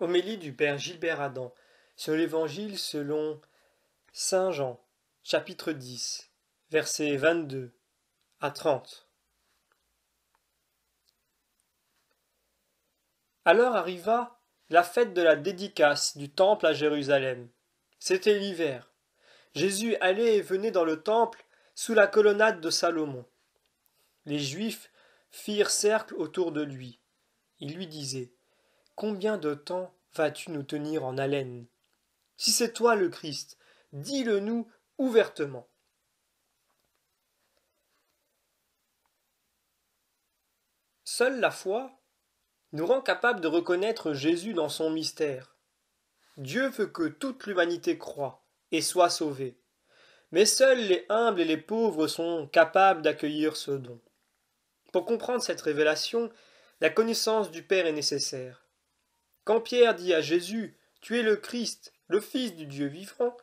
Homélie du Père Gilbert Adam sur l'Évangile selon Saint Jean, chapitre 10, versets 22 à 30. Alors arriva la fête de la dédicace du temple à Jérusalem. C'était l'hiver. Jésus allait et venait dans le temple sous la colonnade de Salomon. Les Juifs firent cercle autour de lui. Ils lui disaient: Combien de temps vas-tu nous tenir en haleine? Si c'est toi le Christ, dis-le-nous ouvertement. Seule la foi nous rend capable de reconnaître Jésus dans son mystère. Dieu veut que toute l'humanité croie et soit sauvée. Mais seuls les humbles et les pauvres sont capables d'accueillir ce don. Pour comprendre cette révélation, la connaissance du Père est nécessaire. Quand Pierre dit à Jésus: Tu es le Christ, le Fils du Dieu vivant,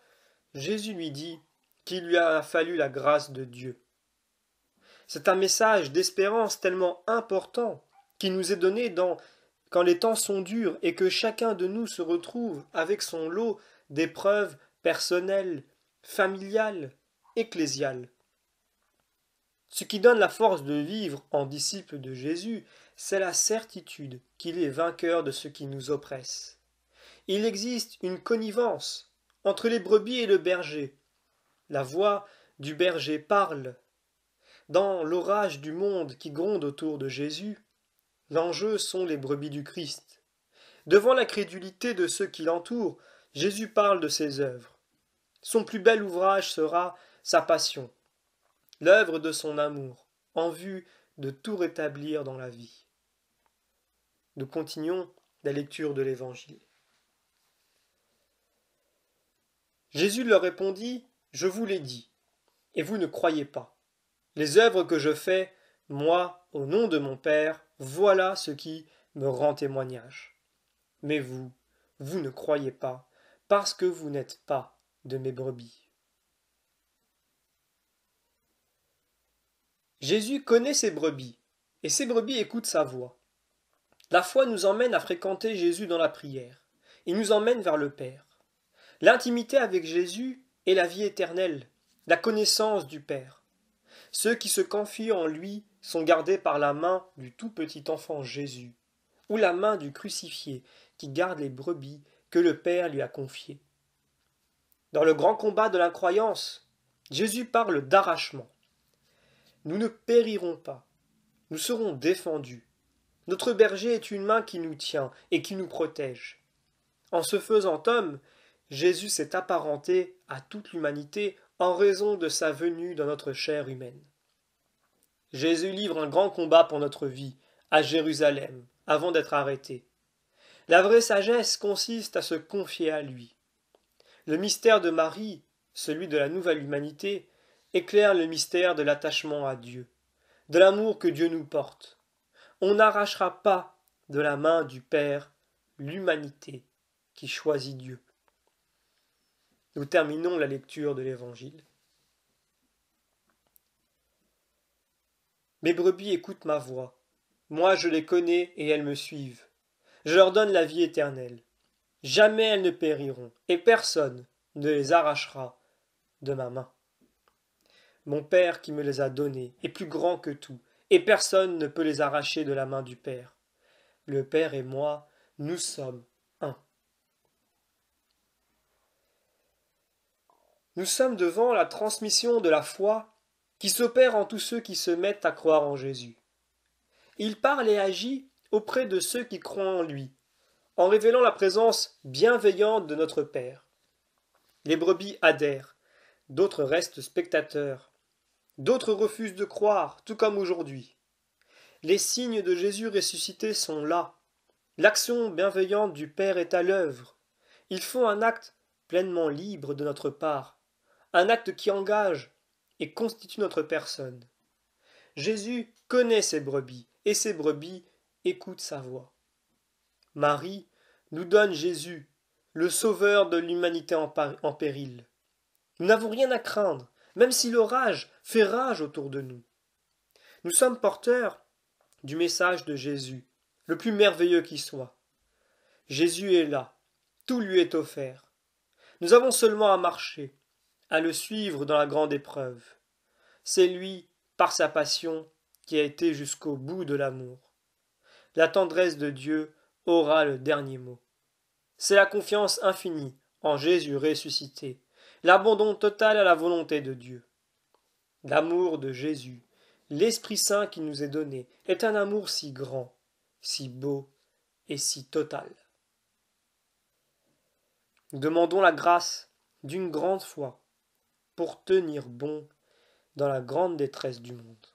Jésus lui dit qu'il lui a fallu la grâce de Dieu. C'est un message d'espérance tellement important qui nous est donné quand les temps sont durs et que chacun de nous se retrouve avec son lot d'épreuves personnelles, familiales, ecclésiales. Ce qui donne la force de vivre en disciple de Jésus, c'est la certitude qu'il est vainqueur de ce qui nous oppresse. Il existe une connivence entre les brebis et le berger. La voix du berger parle. Dans l'orage du monde qui gronde autour de Jésus, l'enjeu sont les brebis du Christ. Devant la crédulité de ceux qui l'entourent, Jésus parle de ses œuvres. Son plus bel ouvrage sera sa passion, l'œuvre de son amour, en vue de tout rétablir dans la vie. Nous continuons la lecture de l'Évangile. Jésus leur répondit: Je vous l'ai dit, et vous ne croyez pas. Les œuvres que je fais, moi, au nom de mon Père, voilà ce qui me rend témoignage. Mais vous ne croyez pas, parce que vous n'êtes pas de mes brebis. Jésus connaît ses brebis, et ses brebis écoutent sa voix. La foi nous emmène à fréquenter Jésus dans la prière. Il nous emmène vers le Père. L'intimité avec Jésus est la vie éternelle, la connaissance du Père. Ceux qui se confient en lui sont gardés par la main du tout petit enfant Jésus, ou la main du crucifié qui garde les brebis que le Père lui a confiées. Dans le grand combat de l'incroyance, Jésus parle d'arrachement. Nous ne périrons pas, nous serons défendus. Notre berger est une main qui nous tient et qui nous protège. En se faisant homme, Jésus s'est apparenté à toute l'humanité en raison de sa venue dans notre chair humaine. Jésus livre un grand combat pour notre vie, à Jérusalem, avant d'être arrêté. La vraie sagesse consiste à se confier à lui. Le mystère de Marie, celui de la nouvelle humanité, éclaire le mystère de l'attachement à Dieu, de l'amour que Dieu nous porte. On n'arrachera pas de la main du Père l'humanité qui choisit Dieu. Nous terminons la lecture de l'Évangile. Mes brebis écoutent ma voix. Moi je les connais et elles me suivent. Je leur donne la vie éternelle. Jamais elles ne périront, et personne ne les arrachera de ma main. Mon Père qui me les a donnés est plus grand que tout, et personne ne peut les arracher de la main du Père. Le Père et moi, nous sommes un. Nous sommes devant la transmission de la foi qui s'opère en tous ceux qui se mettent à croire en Jésus. Il parle et agit auprès de ceux qui croient en lui, en révélant la présence bienveillante de notre Père. Les brebis adhèrent, d'autres restent spectateurs, d'autres refusent de croire, tout comme aujourd'hui. Les signes de Jésus ressuscité sont là. L'action bienveillante du Père est à l'œuvre. Ils font un acte pleinement libre de notre part, un acte qui engage et constitue notre personne. Jésus connaît ses brebis, et ses brebis écoutent sa voix. Marie nous donne Jésus, le sauveur de l'humanité en péril. Nous n'avons rien à craindre, même si l'orage fait rage autour de nous. Nous sommes porteurs du message de Jésus, le plus merveilleux qui soit. Jésus est là, tout lui est offert. Nous avons seulement à marcher, à le suivre dans la grande épreuve. C'est lui, par sa passion, qui a été jusqu'au bout de l'amour. La tendresse de Dieu aura le dernier mot. C'est la confiance infinie en Jésus ressuscité, l'abandon total à la volonté de Dieu. L'amour de Jésus, l'Esprit Saint qui nous est donné, est un amour si grand, si beau et si total. Demandons la grâce d'une grande foi pour tenir bon dans la grande détresse du monde.